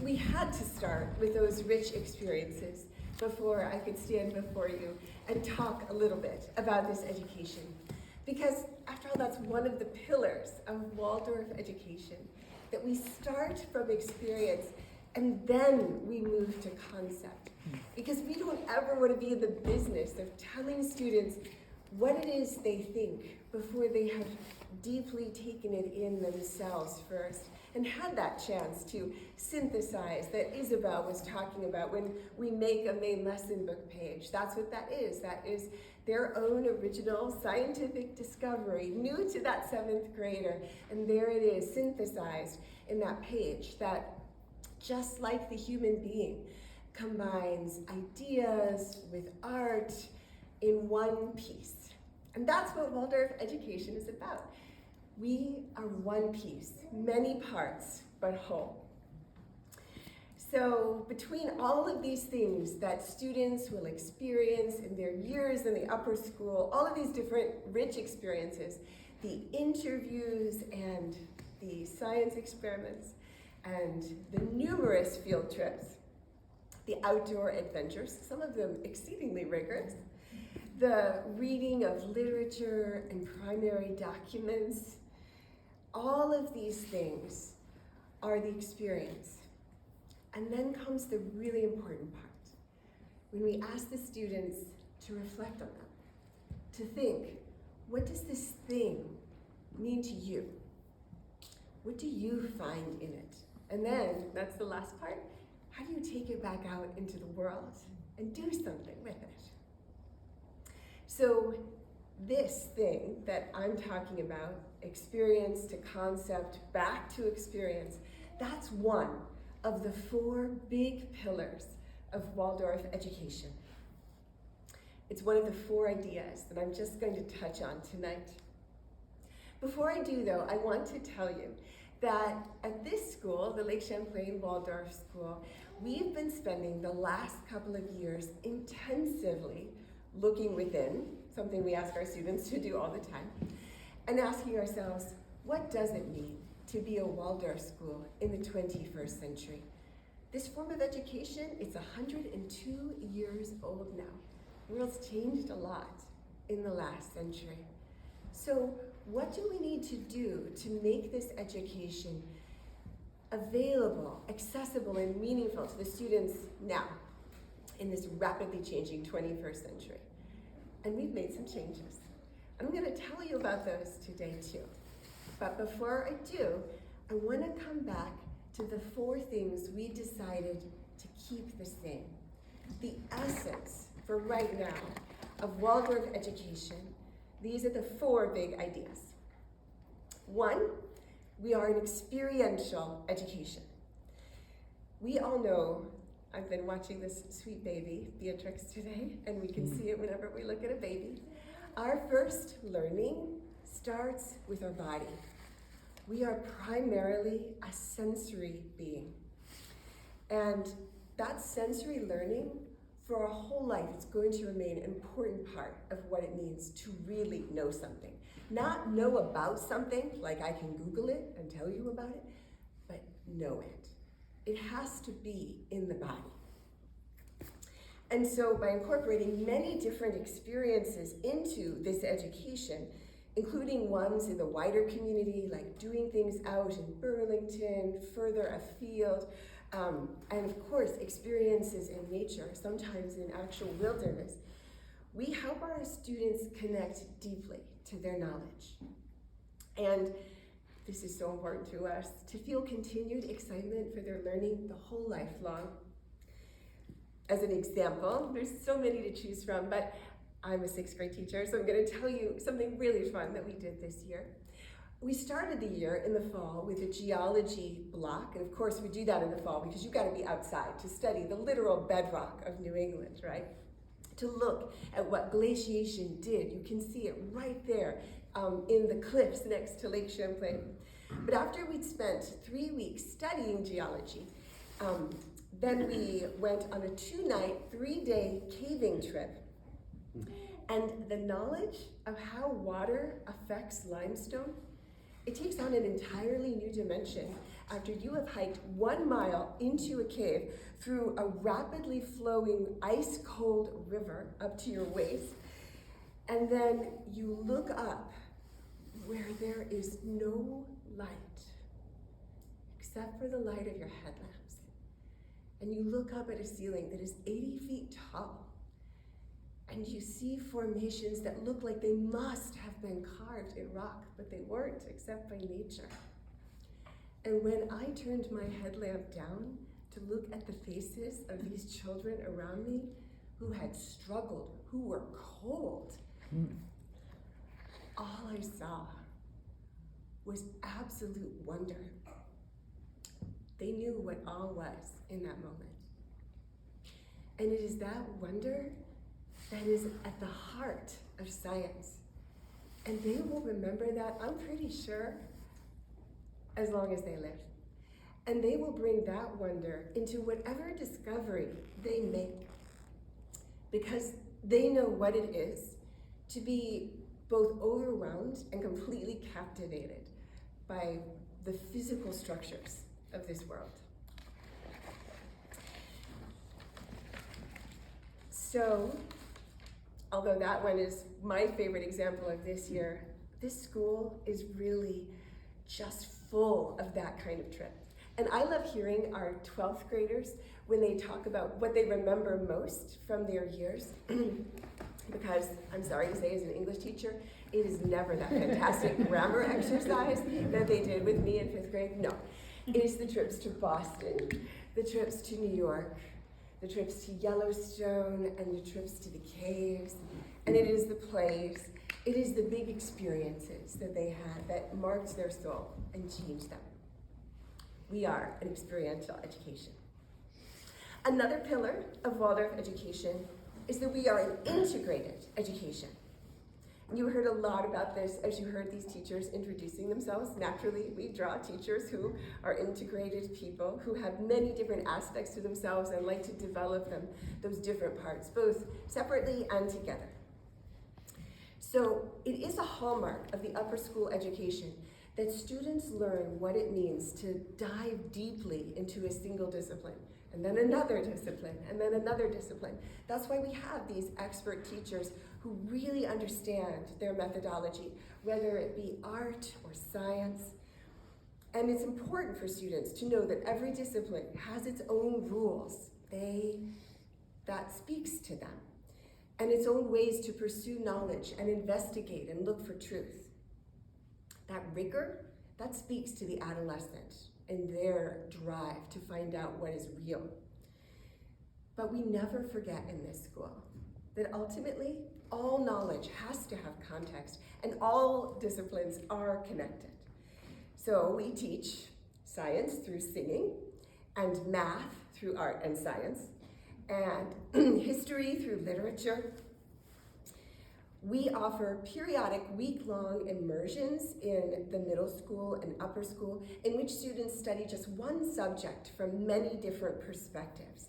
we had to start with those rich experiences before I could stand before you and talk a little bit about this education. Because after all, that's one of the pillars of Waldorf education, that we start from experience and then we move to concept. Because we don't ever want to be in the business of telling students what it is they think before they have deeply taken it in themselves first and had that chance to synthesize that Isabel was talking about when we make a main lesson book page. That's what that is. That is their own original scientific discovery, new to that 7th grader. And there it is, synthesized in that page that, just like the human being, combines ideas with art in one piece. And that's what Waldorf education is about. We are one piece, many parts, but whole. So between all of these things that students will experience in their years in the upper school, all of these different rich experiences, the interviews and the science experiments and the numerous field trips, the outdoor adventures, some of them exceedingly rigorous, the reading of literature and primary documents, all of these things are the experience. And then comes the really important part, when we ask the students to reflect on them, to think, what does this thing mean to you? What do you find in it? And then, that's the last part, how do you take it back out into the world and do something with it? So this thing that I'm talking about, experience to concept, back to experience, that's one of the 4 big pillars of Waldorf education. It's one of the 4 ideas that I'm just going to touch on tonight. Before I do though, I want to tell you that at this school, the Lake Champlain Waldorf School, we've been spending the last couple of years intensively looking within, something we ask our students to do all the time, and asking ourselves, what does it mean to be a Waldorf school in the 21st century? This form of education, it's 102 years old now. The world's changed a lot in the last century. So what do we need to do to make this education available, accessible, and meaningful to the students now in this rapidly changing 21st century? And we've made some changes. I'm going to tell you about those today too. But before I do, I want to come back to the 4 things we decided to keep the same. The essence, for right now, of Waldorf education. These are the 4 big ideas. 1, we are an experiential education. We all know, I've been watching this sweet baby, Beatrix, today, and we can see it whenever we look at a baby. Our first learning starts with our body. We are primarily a sensory being. And that sensory learning, for our whole life, it's going to remain an important part of what it means to really know something. Not know about something, like I can Google it and tell you about it, but know it. It has to be in the body. And so by incorporating many different experiences into this education, including ones in the wider community, like doing things out in Burlington, further afield, and of course, experiences in nature, sometimes in actual wilderness, we help our students connect deeply to their knowledge. And this is so important to us, to feel continued excitement for their learning the whole life long. As an example, there's so many to choose from, but I'm a 6th grade teacher, so I'm going to tell you something really fun that we did this year. We started the year in the fall with a geology block, and of course we do that in the fall because you've got to be outside to study the literal bedrock of New England, right? To look at what glaciation did. You can see it right there in the cliffs next to Lake Champlain. But after we'd spent 3 weeks studying geology, then we went on a 2-night, 3-day caving trip. And the knowledge of how water affects limestone, It takes on an entirely new dimension after you have hiked 1 mile into a cave through a rapidly flowing ice-cold river up to your waist, and then you look up where there is no light except for the light of your headlamps. And you look up at a ceiling that is 80 feet tall, and you see formations that look like they must have been carved in rock, but they weren't, except by nature. And when I turned my headlamp down to look at the faces of these children around me who had struggled, who were cold, all I saw was absolute wonder. They knew what awe was in that moment. And it is that wonder that is at the heart of science. And they will remember that, I'm pretty sure, as long as they live. And they will bring that wonder into whatever discovery they make, because they know what it is to be both overwhelmed and completely captivated by the physical structures of this world. So, although that one is my favorite example of this year, this school is really just full of that kind of trip. And I love hearing our 12th graders when they talk about what they remember most from their years. Because I'm sorry to say, as an English teacher, it is never that fantastic grammar exercise that they did with me in 5th grade. No, it is the trips to Boston, the trips to New York, the trips to Yellowstone, and the trips to the caves, and it is the plays, it is the big experiences that they had that marked their soul and changed them. We are an experiential education. Another pillar of Waldorf education is that we are an integrated education. You heard a lot about this as you heard these teachers introducing themselves. Naturally, we draw teachers who are integrated people, who have many different aspects to themselves and like to develop them, those different parts, both separately and together. So it is a hallmark of the upper school education that students learn what it means to dive deeply into a single discipline, and then another discipline, and then another discipline. That's why we have these expert teachers who really understand their methodology, whether it be art or science. And it's important for students to know that every discipline has its own rules. That speaks to them, and its own ways to pursue knowledge and investigate and look for truth. That rigor, that speaks to the adolescent and their drive to find out what is real. But we never forget in this school that ultimately all knowledge has to have context and all disciplines are connected. So we teach science through singing, and math through art and science, and history through literature. We offer periodic week-long immersions in the middle school and upper school in which students study just one subject from many different perspectives.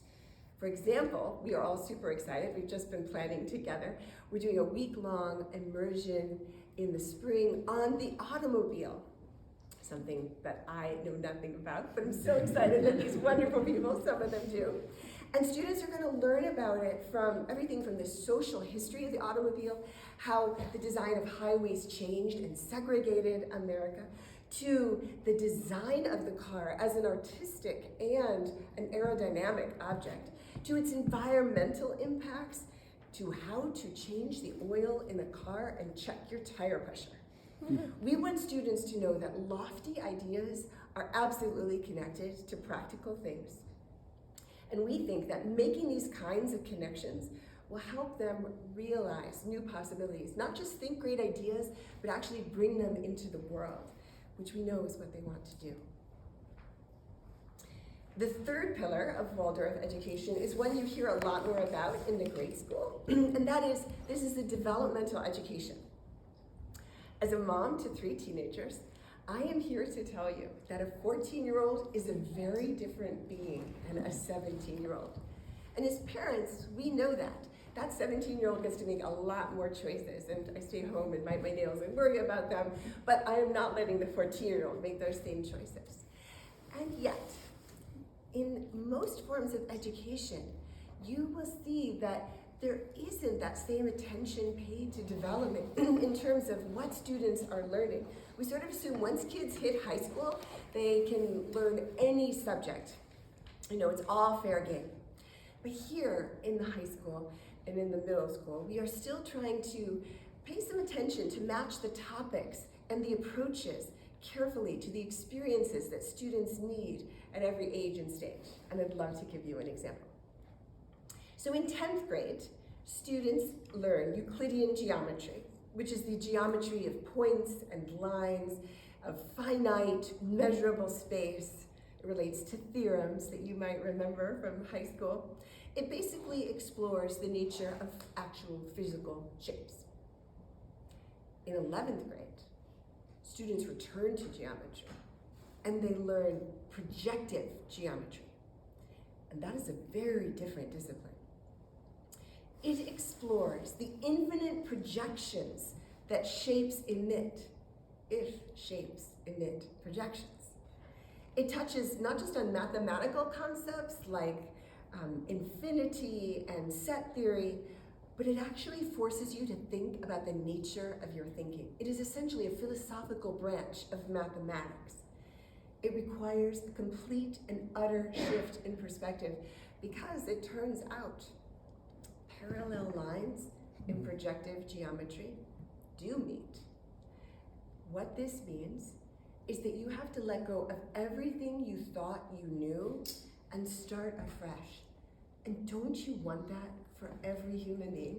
For example, we are all super excited. We've just been planning together. We're doing a week-long immersion in the spring on the automobile, something that I know nothing about, but I'm so excited that these wonderful people, some of them do. And students are going to learn about it from everything from the social history of the automobile, how the design of highways changed and segregated America, to the design of the car as an artistic and an aerodynamic object, to its environmental impacts, to how to change the oil in a car and check your tire pressure. We want students to know that lofty ideas are absolutely connected to practical things. And we think that making these kinds of connections will help them realize new possibilities, not just think great ideas, but actually bring them into the world, which we know is what they want to do. The third pillar of Waldorf education is one you hear a lot more about in the grade school, and that is, this is the developmental education. As a mom to 3 teenagers, I am here to tell you that a 14-year-old is a very different being than a 17-year-old. And as parents, we know that that 17-year-old gets to make a lot more choices, and I stay home and bite my nails and worry about them, but I am not letting the 14-year-old make those same choices. And yet, in most forms of education, you will see that there isn't that same attention paid to development in terms of what students are learning. We sort of assume once kids hit high school, they can learn any subject. It's all fair game. But here in the high school and in the middle school, we are still trying to pay some attention to match the topics and the approaches carefully to the experiences that students need at every age and stage. And I'd love to give you an example. So in 10th grade, students learn Euclidean geometry, which is the geometry of points and lines, of finite, measurable space. It relates to theorems that you might remember from high school. It basically explores the nature of actual physical shapes. In 11th grade, students return to geometry and they learn projective geometry. And that is a very different discipline. It explores the infinite projections that shapes emit, if shapes emit projections. It touches not just on mathematical concepts like infinity and set theory, but it actually forces you to think about the nature of your thinking. It is essentially a philosophical branch of mathematics. It requires a complete and utter shift in perspective because it turns out parallel lines in projective geometry do meet. What this means is that you have to let go of everything you thought you knew and start afresh. And don't you want that for every human being?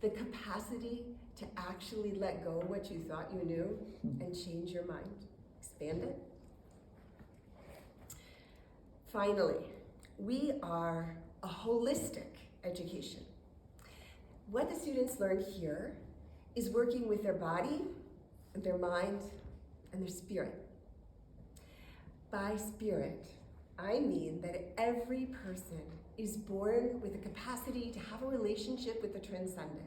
The capacity to actually let go of what you thought you knew and change your mind, expand it. Finally, we are a holistic education. What the students learn here is working with their body, their mind, and their spirit. By spirit, I mean that every person is born with the capacity to have a relationship with the transcendent.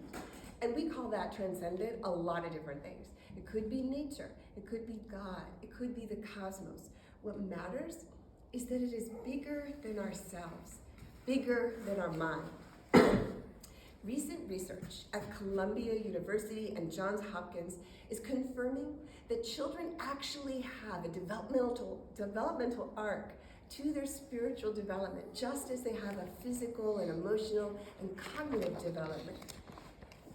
And we call that transcendent a lot of different things. It could be nature, it could be God, it could be the cosmos. What matters is that it is bigger than ourselves, bigger than our mind. Recent research at Columbia University and Johns Hopkins is confirming that children actually have a developmental arc to their spiritual development, just as they have a physical and emotional and cognitive development.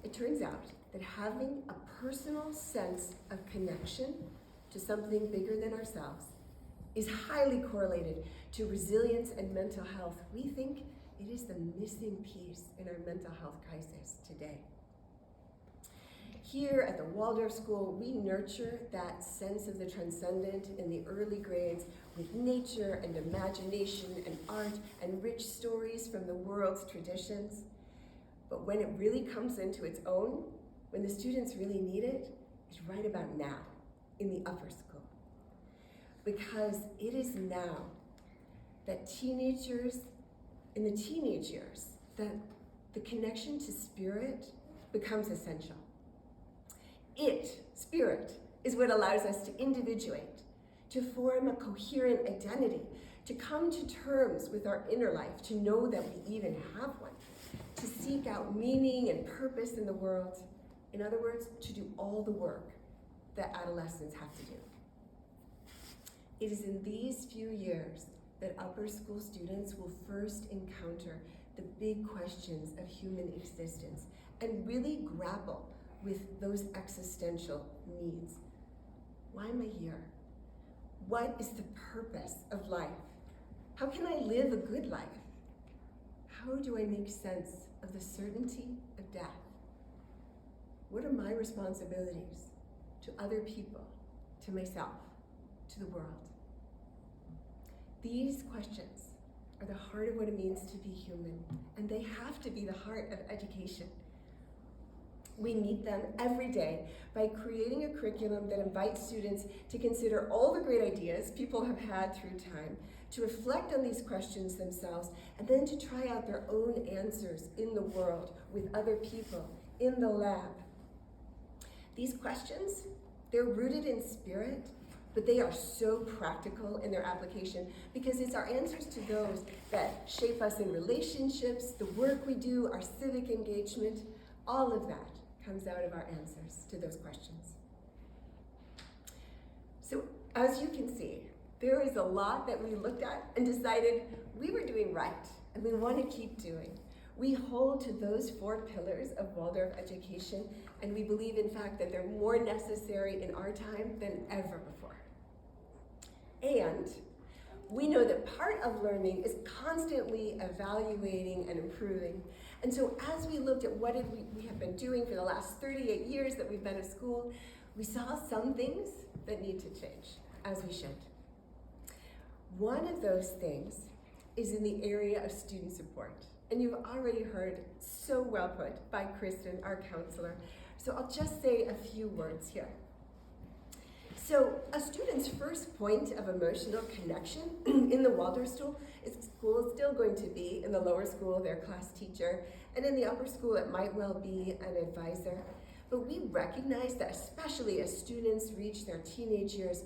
It turns out that having a personal sense of connection to something bigger than ourselves is highly correlated to resilience and mental health. We think it is the missing piece in our mental health crisis today. Here at the Waldorf School, we nurture that sense of the transcendent in the early grades with nature and imagination and art and rich stories from the world's traditions. But when it really comes into its own, when the students really need it, is right about now in the upper school. Because it is now that in the teenage years, that the connection to spirit becomes essential. Spirit, is what allows us to individuate, to form a coherent identity, to come to terms with our inner life, to know that we even have one, to seek out meaning and purpose in the world. In other words, to do all the work that adolescents have to do. It is in these few years that upper school students will first encounter the big questions of human existence and really grapple with those existential needs. Why am I here? What is the purpose of life? How can I live a good life? How do I make sense of the certainty of death? What are my responsibilities to other people, to myself, to the world? These questions are the heart of what it means to be human, and they have to be the heart of education. We meet them every day by creating a curriculum that invites students to consider all the great ideas people have had through time, to reflect on these questions themselves, and then to try out their own answers in the world with other people in the lab. These questions, they're rooted in spirit, but they are so practical in their application because it's our answers to those that shape us in relationships, the work we do, our civic engagement, all of that comes out of our answers to those questions. So as you can see, there is a lot that we looked at and decided we were doing right and we want to keep doing. We hold to those 4 pillars of Waldorf education, and we believe, in fact, that they're more necessary in our time than ever before. And we know that part of learning is constantly evaluating and improving. And so as we looked at what we have been doing for the last 38 years that we've been at school, we saw some things that need to change, as we should. One of those things is in the area of student support. And you've already heard so well put by Kristen, our counselor. So I'll just say a few words here. So a student's first point of emotional connection in the Waldorf school is still going to be in the lower school, their class teacher, and in the upper school it might well be an advisor. But we recognize that especially as students reach their teenage years,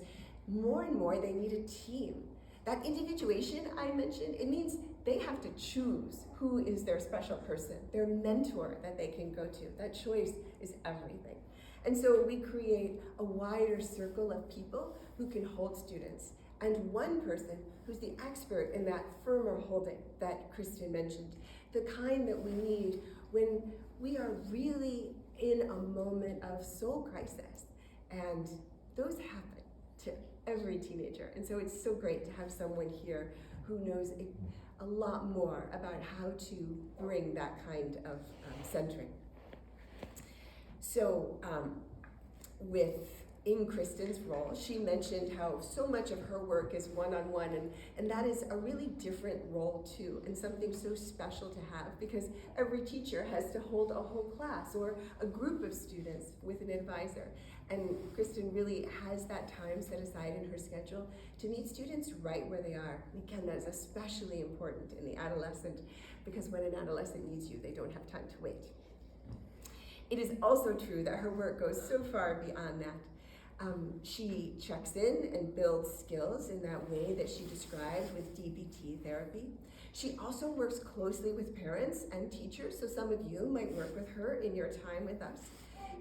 more and more they need a team. That individuation I mentioned, it means they have to choose who is their special person, their mentor that they can go to. That choice is everything. And so we create a wider circle of people who can hold students, and one person who's the expert in that firmer holding that Kristen mentioned, the kind that we need when we are really in a moment of soul crisis. And those happen to every teenager. And so it's so great to have someone here who knows a lot more about how to bring that kind of centering. So in Kristen's role, she mentioned how so much of her work is one-on-one, and that is a really different role too, and something so special to have, because every teacher has to hold a whole class or a group of students with an advisor. And Kristen really has that time set aside in her schedule to meet students right where they are. And again, that is especially important in the adolescent, because when an adolescent needs you, they don't have time to wait. It is also true that her work goes so far beyond that. She checks in and builds skills in that way that she described with DBT therapy. She also works closely with parents and teachers, so some of you might work with her in your time with us.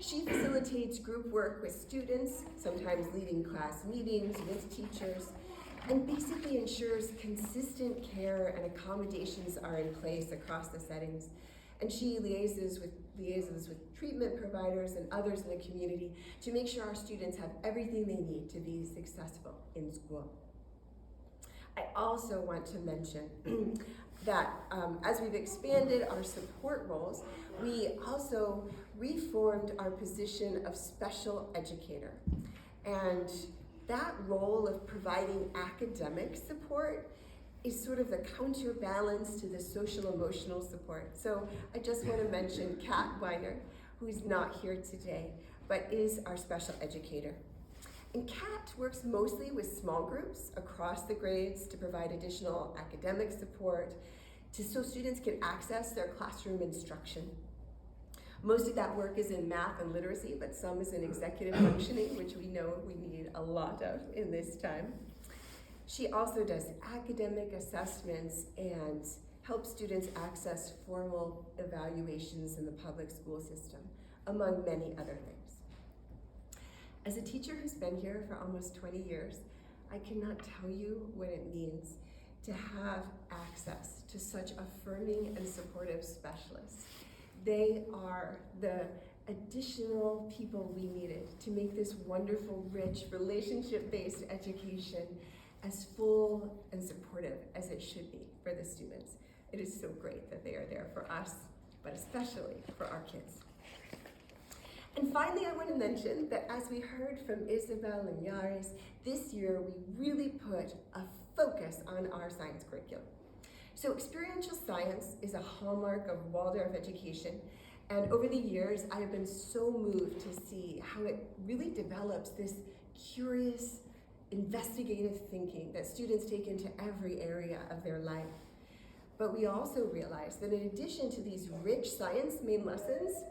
She facilitates group work with students, sometimes leading class meetings with teachers, and basically ensures consistent care and accommodations are in place across the settings. And she liaises with treatment providers and others in the community to make sure our students have everything they need to be successful in school. I also want to mention that as we've expanded our support roles, we also reformed our position of special educator. And that role of providing academic support is sort of the counterbalance to the social emotional support. So I just want to mention Kat Weiner, who's not here today, but is our special educator. And Kat works mostly with small groups across the grades to provide additional academic support so students can access their classroom instruction. Most of that work is in math and literacy, but some is in executive functioning, which we know we need a lot of in this time. She also does academic assessments and helps students access formal evaluations in the public school system, among many other things. As a teacher who's been here for almost 20 years, I cannot tell you what it means to have access to such affirming and supportive specialists. They are the additional people we needed to make this wonderful, rich, relationship-based education as full and supportive as it should be for the students. It is so great that they are there for us, but especially for our kids. And finally, I want to mention that as we heard from Isabel and Yaris, this year we really put a focus on our science curriculum. So experiential science is a hallmark of Waldorf education, And over the years, I have been so moved to see how it really develops this curious, investigative thinking that students take into every area of their life. But we also realized that in addition to these rich science main lessons,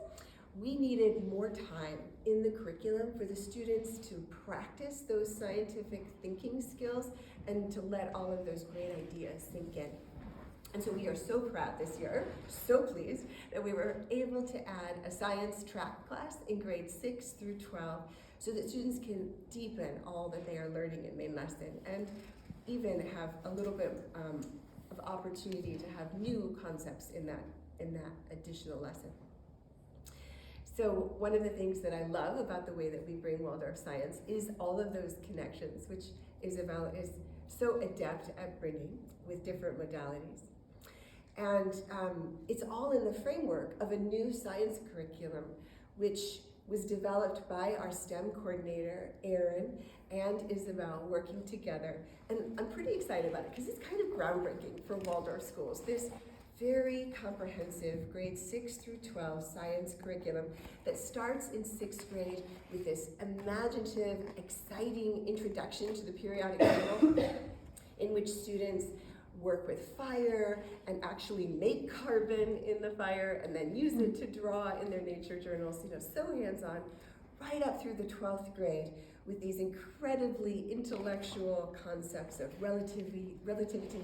we needed more time in the curriculum for the students to practice those scientific thinking skills and to let all of those great ideas sink in. And so we are so proud this year, so pleased, that we were able to add a science track class in grades 6 through 12 so that students can deepen all that they are learning in main lesson and even have a little bit of opportunity to have new concepts in that additional lesson. So one of the things that I love about the way that we bring Waldorf science is all of those connections, which is so adept at bringing with different modalities. And it's all in the framework of a new science curriculum, which was developed by our STEM coordinator, Erin, and Isabel working together. And I'm pretty excited about it because it's kind of groundbreaking for Waldorf schools. This very comprehensive grades 6 through 12 science curriculum that starts in 6th grade with this imaginative, exciting introduction to the periodic table in which students work with fire and actually make carbon in the fire and then use it to draw in their nature journals, so hands-on, right up through the 12th grade with these incredibly intellectual concepts of relativity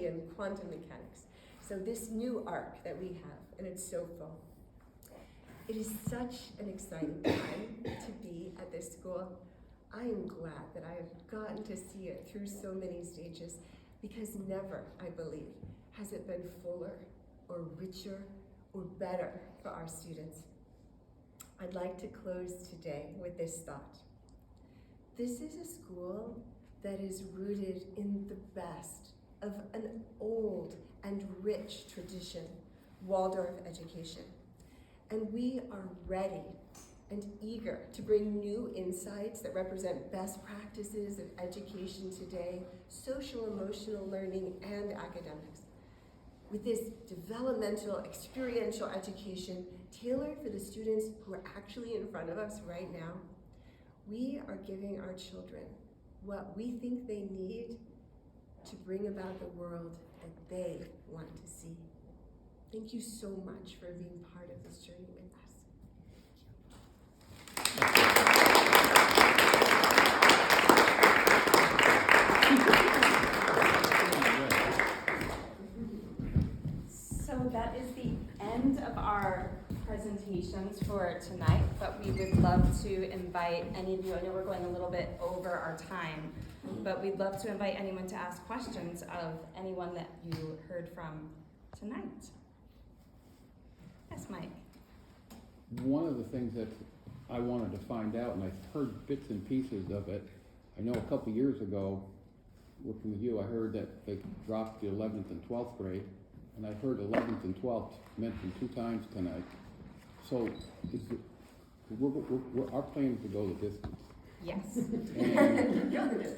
and quantum mechanics. So this new arc that we have, and it's so full. It is such an exciting time to be at this school. I am glad that I have gotten to see it through so many stages, because never, I believe, has it been fuller or richer or better for our students. I'd like to close today with this thought. This is a school that is rooted in the best of an old and rich tradition, Waldorf education. And we are ready and eager to bring new insights that represent best practices of education today, social emotional learning, and academics. With this developmental, experiential education tailored for the students who are actually in front of us right now, we are giving our children what we think they need to bring about the world that they want to see. Thank you so much for being part of this journey with us. So that is the end of our presentations for tonight, but we would love to invite any of you, I know we're going a little bit over our time, but we'd love to invite anyone to ask questions of anyone that you heard from tonight. Yes, Mike. One of the things that I wanted to find out, and I've heard bits and pieces of it, I know a couple years ago, working with you, I heard that they dropped the 11th and 12th grade, and I've heard 11th and 12th mentioned 2 times tonight. So our plan is to go the distance. Yes. And,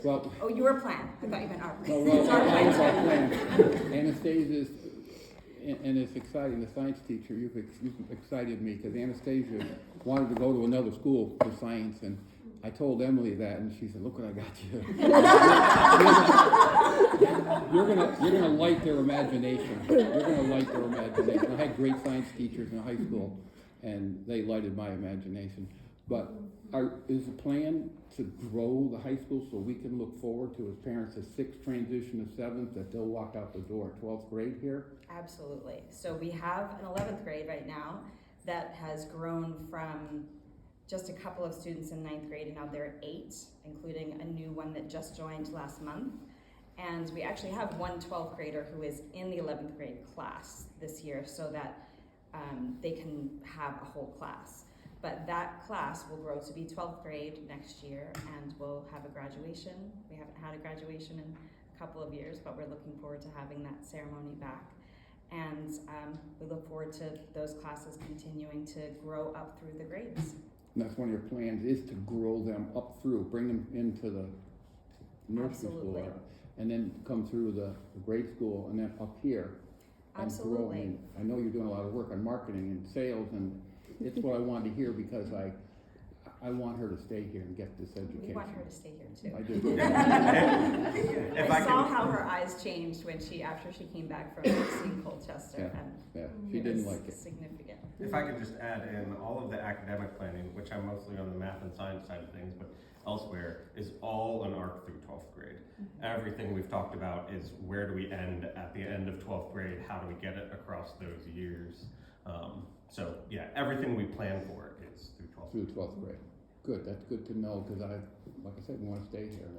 well, Oh, your plan. I thought you meant our plan. no, well, It's our plan. it's our plan. Anastasia, and it's exciting, the science teacher, you've excited me, because Anastasia wanted to go to another school for science, and I told Emily that, and she said, "Look what I got you." You're gonna light their imagination. You're gonna light their imagination. I had great science teachers in high school, and they lighted my imagination. But is the plan to grow the high school so we can look forward to, as parents, a 6th transition to 7th, that they'll walk out the door at 12th grade here? Absolutely. So we have an 11th grade right now that has grown from just a couple of students in 9th grade, and now there are 8, including a new one that just joined last month. And we actually have one 12th grader who is in the 11th grade class this year, so that they can have a whole class. But that class will grow to be 12th grade next year, and we'll have a graduation. We haven't had a graduation in a couple of years, but we're looking forward to having that ceremony back. And we look forward to those classes continuing to grow up through the grades. And that's one of your plans, is to grow them up through, bring them into the nursery Absolutely. school, and then come through the grade school, and then up here. And Absolutely. grow. I know you're doing a lot of work on marketing and sales, and it's what I wanted to hear because I want her to stay here and get this education. We want her to stay here too. I do. I saw how her eyes changed after she came back from seeing Colchester, and Yeah, she didn't was like it. significant. If I could just add in, all of the academic planning, which I'm mostly on the math and science side of things, but elsewhere, is all an arc through 12th grade. Everything we've talked about is where do we end at the end of 12th grade, how do we get it across those years. So yeah, everything we plan for is through 12th Through grade. 12th grade. Good, that's good to know, because like I said, we want to stay here.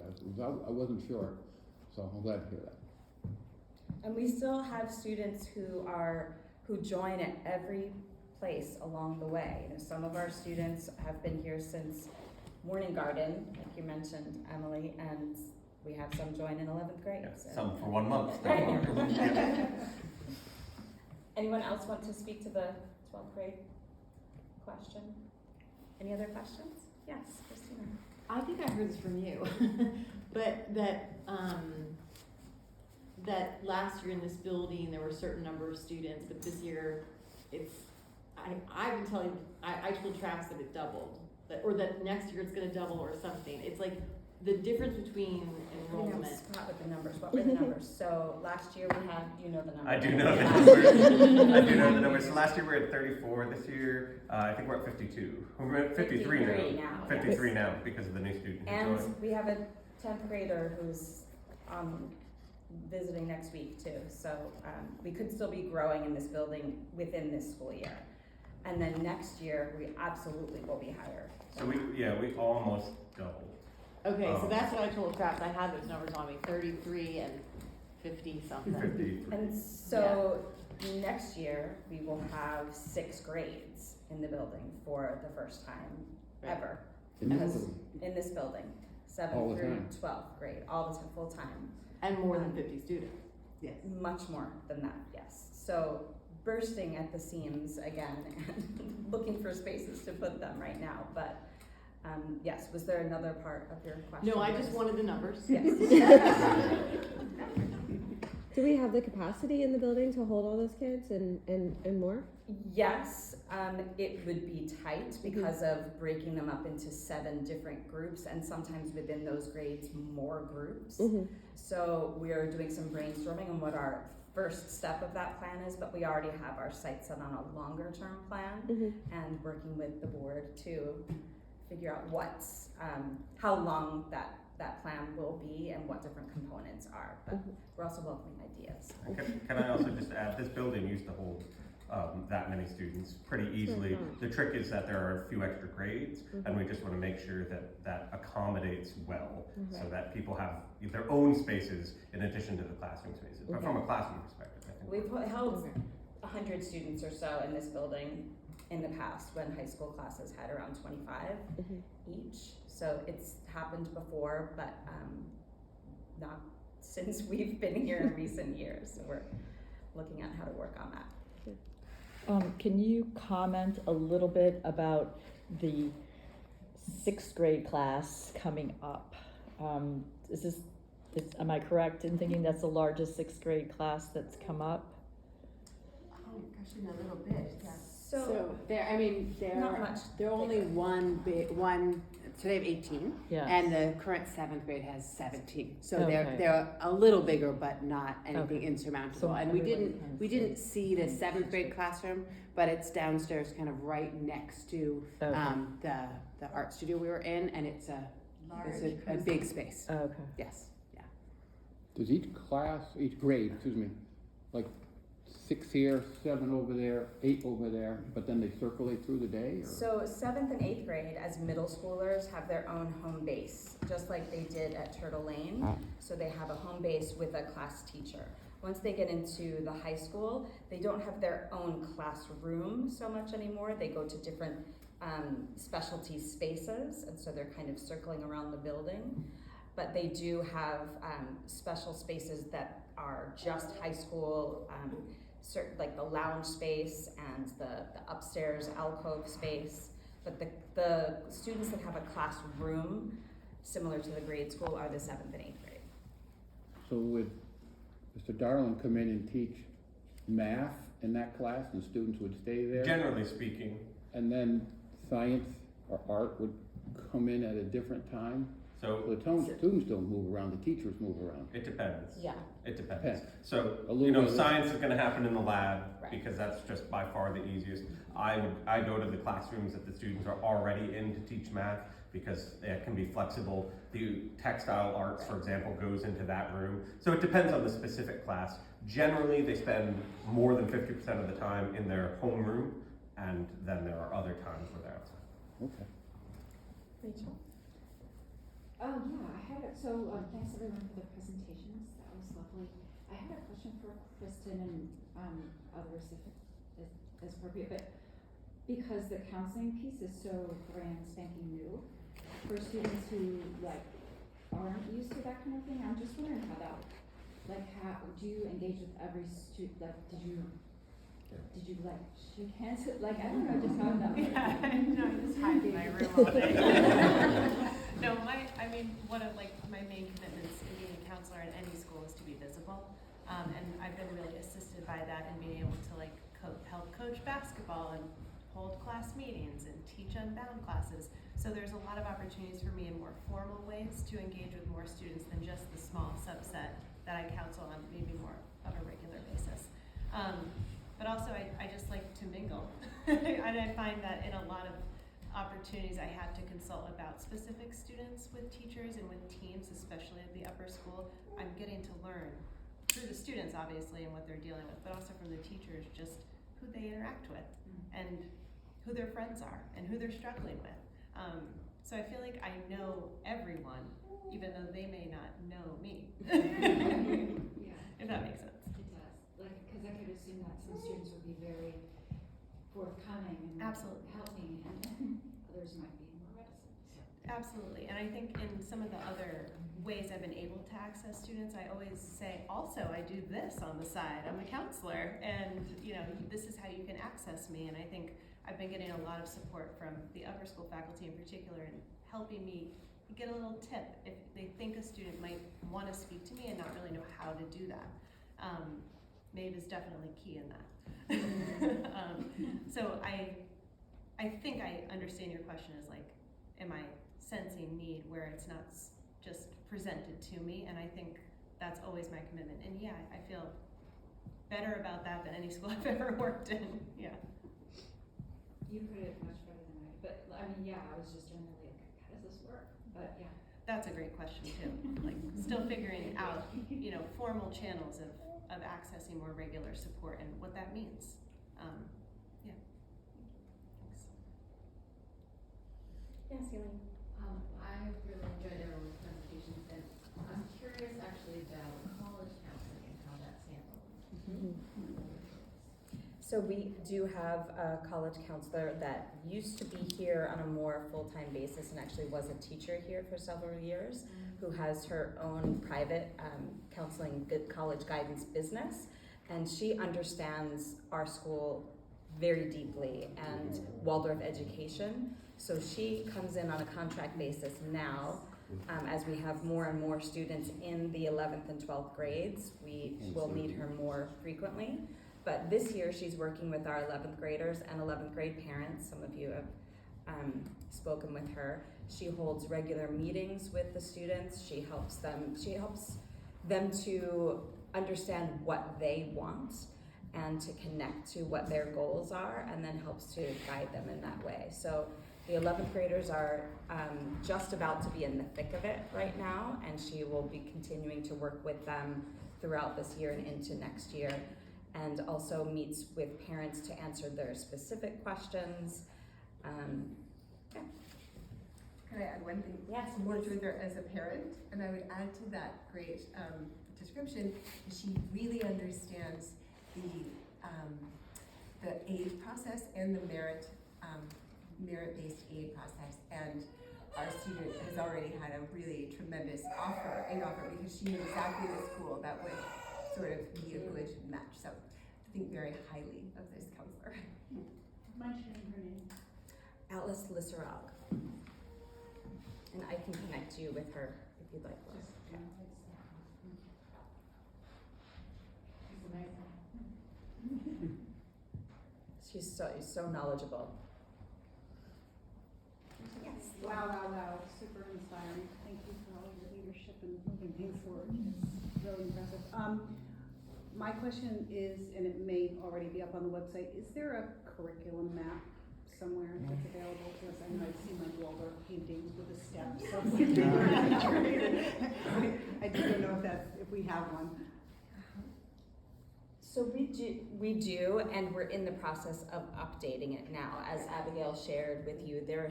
I wasn't sure, so I'm glad to hear that. And we still have students who join at every place along the way. You know, some of our students have been here since Morning Garden, like you mentioned, Emily, and we have some join in 11th grade. Yeah, So. some for 1 month. Right. Anyone else want to speak to the 12th grade question? Any other questions? Yes, Christina. I think I heard this from you, but that last year in this building there were a certain number of students, but this year I've been telling, I told Travis that it doubled, or that next year it's going to double or something. It's like the difference between enrollment. Scott with the numbers. What were the numbers? So last year we had, you know the numbers. I do know the numbers. I do know the numbers. So last year we were at 34. This year, I think we're at 52. We're at 53 now. 53 yes. now because of the new student who And joined. we have a 10th grader who's visiting next week too. So we could still be growing in this building within this school year. And then next year, we absolutely will be higher. So we almost doubled. Okay, so that's what I told Travis. I had those numbers on me, 33 and 50 something. 53. And so next year, we will have 6 grades in the building for the first time ever. In this Because building. in this building, All 7th the through time. 12th grade, all the time, full time. And more than 50 students. Yes. Much more than that, yes. So bursting at the seams again and looking for spaces to put them right now. But yes, was there another part of your question? No, I just wanted the numbers. Yes. Do we have the capacity in the building to hold all those kids and more? Yes, it would be tight because of breaking them up into 7 different groups, and sometimes within those grades more groups. Mm-hmm. So we're doing some brainstorming on what our first step of that plan is, but we already have our sights set on a longer term plan and working with the board to figure out what's how long that plan will be and what different components are. But we're also welcoming ideas. Can I also just add, this building used to hold that many students pretty easily. The trick is that there are a few extra grades, and we just want to make sure that accommodates well, so that people have their own spaces in addition to the classroom spaces. But from a classroom perspective, I think We've held 100 students or so in this building in the past when high school classes had around 25 each. So it's happened before, but not since we've been here in recent years. So we're looking at how to work on that. Can you comment a little bit about the 6th grade class coming up? Am I correct in thinking that's the largest 6th grade class that's come up? Oh gosh, in a little bit, yeah. So not much they're only one, so they have 18, Yes. and the current 7th grade has 17. So Okay. they're a little bigger, but not anything Okay. insurmountable. So And we everybody can didn't see. see the 7th grade classroom, but it's downstairs, kind of right next to Okay. the art studio we were in, and it's a big space. Okay. Yes, yeah. Does each grade, like 6 here, 7 over there, 8 over there, but then they circulate through the day? Or? So 7th and 8th grade, as middle schoolers, have their own home base, just like they did at Turtle Lane. So they have a home base with a class teacher. Once they get into the high school, they don't have their own classroom so much anymore. They go to different specialty spaces, and so they're kind of circling around the building. But they do have special spaces that are just high school, like the lounge space and the upstairs alcove space. But the students that have a classroom similar to the grade school are the 7th and 8th grade. So would Mr. Darling come in and teach math in that class, and students would stay there? generally speaking, And then science or art would come in at a different time? So The students don't move around, the teachers move around. it depends. Yeah. It depends. Depends. So, A little you know, bit of- science is gonna happen in the lab Right. because that's just by far the easiest. I go to the classrooms that the students are already in to teach math because it can be flexible. The textile arts, for example, goes into that room. So it depends on the specific class. Generally, they spend more than 50% of the time in their homeroom, and then there are other times where they're outside. Okay. Rachel? Yeah, I had thanks everyone for the presentations, that was lovely. I had a question for Kristen and, others if it is appropriate, but because the counseling piece is so brand spanking new, for students who like aren't used to that kind of thing, I'm just wondering how that, how, do you engage with every student, did you like shake hands, I don't know, just how that works. Yeah, no, I just hide in my room all day. No, one of my main commitments in being a counselor in any school is to be visible. And I've been really assisted by that in being able to help coach basketball and hold class meetings and teach Unbound classes. So there's a lot of opportunities for me in more formal ways to engage with more students than just the small subset that I counsel on maybe more of a regular basis. But also I just like to mingle. And I find that in a lot of opportunities I have to consult about specific students with teachers and with teams, especially at the upper school, I'm getting to learn through the students obviously and what they're dealing with, but also from the teachers just who they interact with and who their friends are and who they're struggling with. So I feel like I know everyone, even though they may not know me. Yeah. If that makes sense. It does, because I could assume that some students would be very forthcoming and Absolutely. helping, and others might be more reticent. Absolutely, and I think in some of the other ways I've been able to access students, I always say, also, I do this on the side. I'm a counselor, and this is how you can access me. And I think I've been getting a lot of support from the upper school faculty in particular in helping me get a little tip if they think a student might want to speak to me and not really know how to do that. Maeve is definitely key in that. So I think I understand your question is am I sensing need where it's not just presented to me, and I think that's always my commitment. And yeah, I feel better about that than any school I've ever worked in. Yeah. You put it much better than I did, but I was just generally how does this work? But yeah. That's a great question too. Still figuring out, formal channels of accessing more regular support and what that means. Yeah. Thanks. Yes, Elaine. I really enjoyed everyone's presentations, and I'm curious actually about college counseling and how that's handled. So we do have a college counselor that used to be here on a more full-time basis and actually was a teacher here for several years, who has her own private counseling college guidance business, and she understands our school very deeply and Waldorf education. So she comes in on a contract basis now. As we have more and more students in the 11th and 12th grades, we will need her more frequently. But this year she's working with our 11th graders and 11th grade parents. Some of you have spoken with her. She holds regular meetings with the students. She helps them to understand what they want and to connect to what their goals are, and then helps to guide them in that way. So the 11th graders are just about to be in the thick of it right now, and she will be continuing to work with them throughout this year and into next year, and also meets with parents to answer their specific questions. Yeah. Can I add one thing? Yes, I worked please. with her as a parent, and I would add to that great description, she really understands the aid process and the merit-based aid process. And our student has already had a really tremendous aid offer, because she knew exactly the school that would sort of be a good match. So I think very highly of this counselor. Mind sharing her name? Alice Lisserog. And I can connect you with her if you'd like. Liz. Okay. She's amazing. She's so knowledgeable. Wow, super inspiring. Thank you for all your leadership and moving things forward. It's really impressive. My question is, and it may already be up on the website, is there a curriculum map somewhere that's available to us? I know I've seen like Waldorf paintings with the steps. So I just don't know if we have one. So we do, and we're in the process of updating it now. As Abigail shared with you, there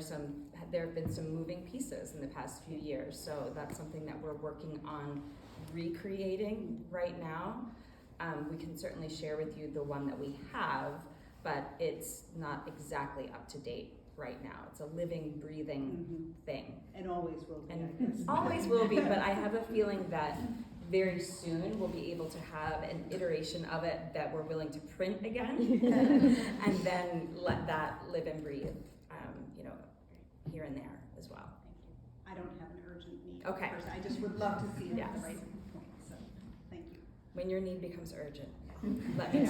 have been some moving pieces in the past few years, so that's something that we're working on recreating right now. We can certainly share with you the one that we have, but it's not exactly up to date right now. It's a living, breathing thing. And always will be, And I guess. always will be, but I have a feeling that very soon we'll be able to have an iteration of it that we're willing to print again and then let that live and breathe, here and there as well. I don't have an urgent need. Okay. I just would love to see it Yes. at the right point, so thank you. When your need becomes urgent, let me know.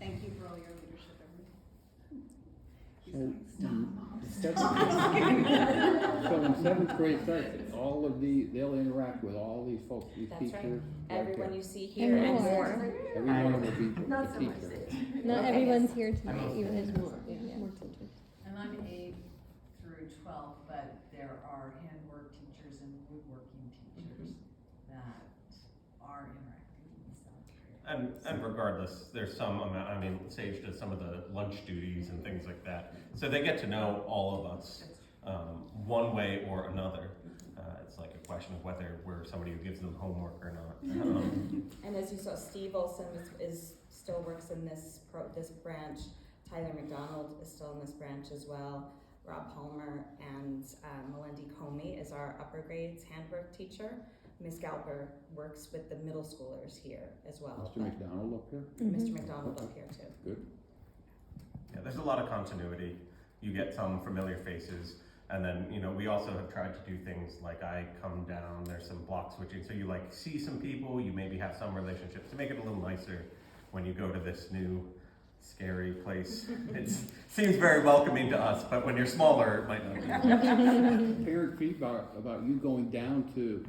Thank you for all your leadership, So in seventh grade starts, they'll interact with all these folks, these That's right. teachers. Everyone you see here And and more. more. Everyone will be Not a so much teacher. Not Okay. everyone's here I'm tonight, okay. even there's more, more teachers. And I'm 8 through 12, but there are handwork teachers and woodworking teachers that are interacting with seventh grade. And regardless, there's some amount, I mean, Sage does some of the lunch duties and things like that. So they get to know all of us, one way or another. It's like a question of whether we're somebody who gives them homework or not. And as you saw, Steve Olson still works in this branch. Tyler McDonald is still in this branch as well. Rob Palmer and Melindy Comey is our upper grades handwork teacher. Miss Galper works with the middle schoolers here as well. Mr. McDonald up here? Mr. McDonald up here too. Good. Yeah, there's a lot of continuity. You get some familiar faces. And then, we also have tried to do things like I come down, there's some block switching. So you like see some people, you maybe have some relationships to make it a little nicer when you go to this new scary place. It seems very welcoming to us, but when you're smaller, it might not be. Parent feedback about you going down to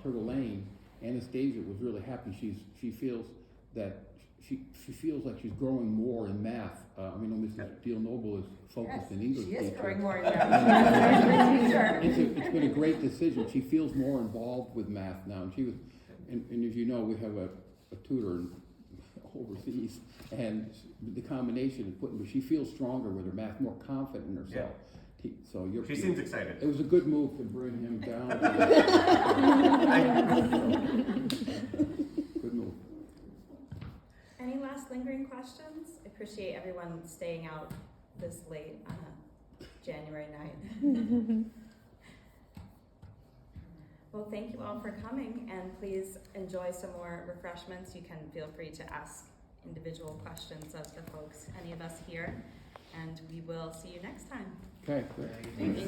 Turtle Lane. Anastasia was really happy. She feels that she feels like she's growing more in math. Mrs. Diehl Noble is focused in English. She is teacher. growing more in math. It's been a great decision. She feels more involved with math now. And she was, and as you know, we have a tutor overseas, and the combination of putting, she feels stronger with her math, more confident in herself. Yeah. So She seems excited. It was a good move to bring him down. Good move. Any last lingering questions? I appreciate everyone staying out this late on a January night. Well, thank you all for coming, and please enjoy some more refreshments. You can feel free to ask individual questions of the folks, any of us here, and we will see you next time. Okay, good. Thank you.